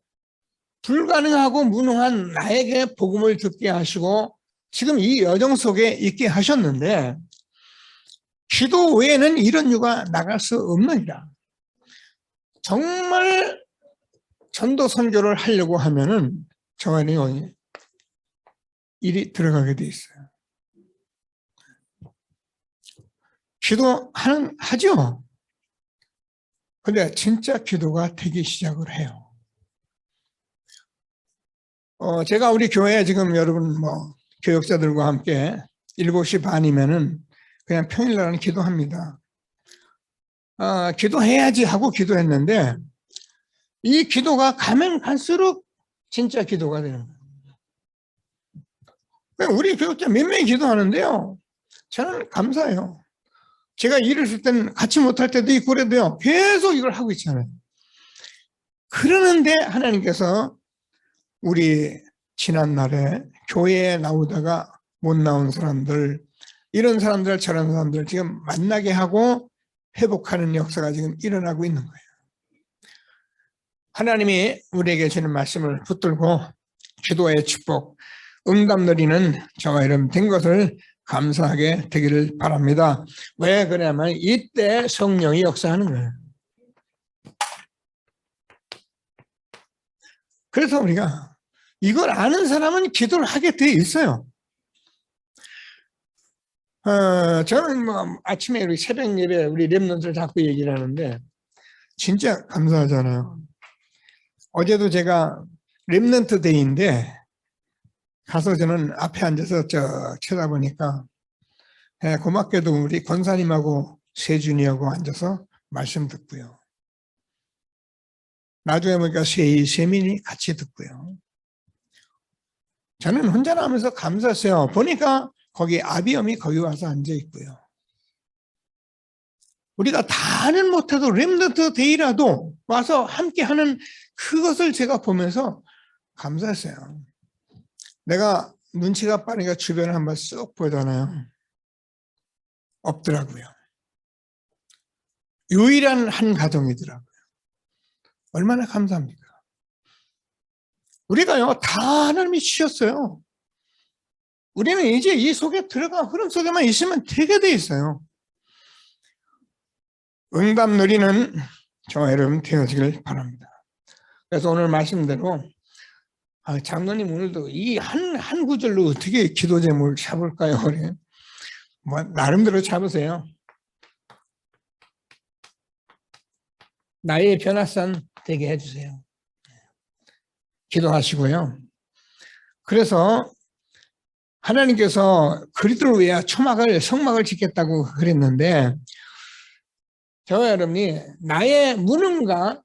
불가능하고 무능한 나에게 복음을 듣게 하시고 지금 이 여정 속에 있게 하셨는데 기도 외에는 이런 유가 나갈 수 없느니라. 정말 전도 선교를 하려고 하면은 정한이 일이 들어가게 돼 있어요. 하죠. 근데 진짜 기도가 되기 시작을 해요. 제가 우리 교회 지금 여러분 교역자들과 함께 7시 반이면은 그냥 평일날은 기도합니다. 기도해야지 하고 기도했는데 이 기도가 가면 갈수록 진짜 기도가 되는 거예요. 우리 교역자 몇 명이 기도하는데요. 저는 감사해요. 제가 일을 쓸 때는 같이 못할 때도 있고 그래도요. 계속 이걸 하고 있잖아요. 그러는데 하나님께서 우리 지난날에 교회에 나오다가 못 나온 사람들, 이런 사람들 저런 사람들 지금 만나게 하고 회복하는 역사가 지금 일어나고 있는 거예요. 하나님이 우리에게 주는 말씀을 붙들고 기도의 축복, 응답 누리는 저와 여러분 된 것을 감사하게 되기를 바랍니다. 왜 그러냐면 이때 성령이 역사하는 거예요. 그래서 우리가 이걸 아는 사람은 기도를 하게 돼 있어요. 저는 아침에 우리 새벽 예배 우리 렘넌트를 자꾸 얘기를 하는데 진짜 감사하잖아요. 어제도 제가 렘넌트 데이인데 가서 저는 앞에 앉아서 쳐다보니까 고맙게도 우리 권사님하고 세준이하고 앉아서 말씀 듣고요. 나중에 보니까 세민이 같이 듣고요. 저는 혼자 나오면서 감사했어요. 보니까 거기 아비엄이 거기 와서 앉아 있고요. 우리가 다는 못해도 렘넌트 데이라도 와서 함께 하는 그것을 제가 보면서 감사했어요. 내가 눈치가 빠르니까 주변을 한번 쓱 보잖아요. 없더라고요. 유일한 한 가정이더라고요. 얼마나 감사합니까? 우리가요, 다 하나님이 주셨어요. 우리는 이제 이 속에 들어가 흐름 속에만 있으면 되게 돼 있어요. 응답 누리는 저와 여러분 되어지길 바랍니다. 그래서 오늘 말씀대로 장로님 오늘도 이 한 구절로 어떻게 기도 제목을 잡을까요? 그래. 나름대로 잡으세요. 나의 변화산 되게 해주세요. 기도하시고요. 그래서 하나님께서 그리스도를 위해 성막을 짓겠다고 그랬는데 저와 여러분이 나의 무능과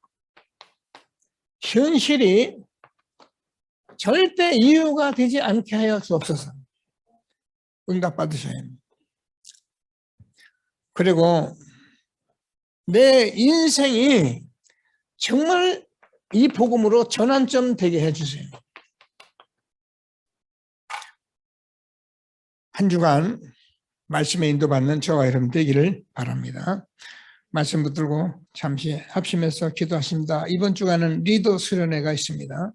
현실이 절대 이유가 되지 않게 하여 주옵소서. 응답 받으셔야 합니다. 그리고 내 인생이 정말 이 복음으로 전환점 되게 해주세요. 한 주간 말씀에 인도받는 저와 여러분 되기를 바랍니다. 말씀 붙들고 잠시 합심해서 기도하십니다. 이번 주간은 리더 수련회가 있습니다.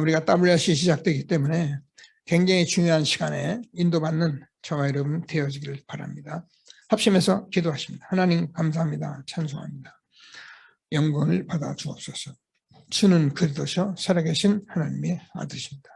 우리가 WRC 시작되기 때문에 굉장히 중요한 시간에 인도받는 저와 여러분 되어지기를 바랍니다. 합심해서 기도하십니다. 하나님 감사합니다. 찬송합니다. 영광을 받아 주옵소서. 주는 그리스도시요 살아계신 하나님의 아들이십니다.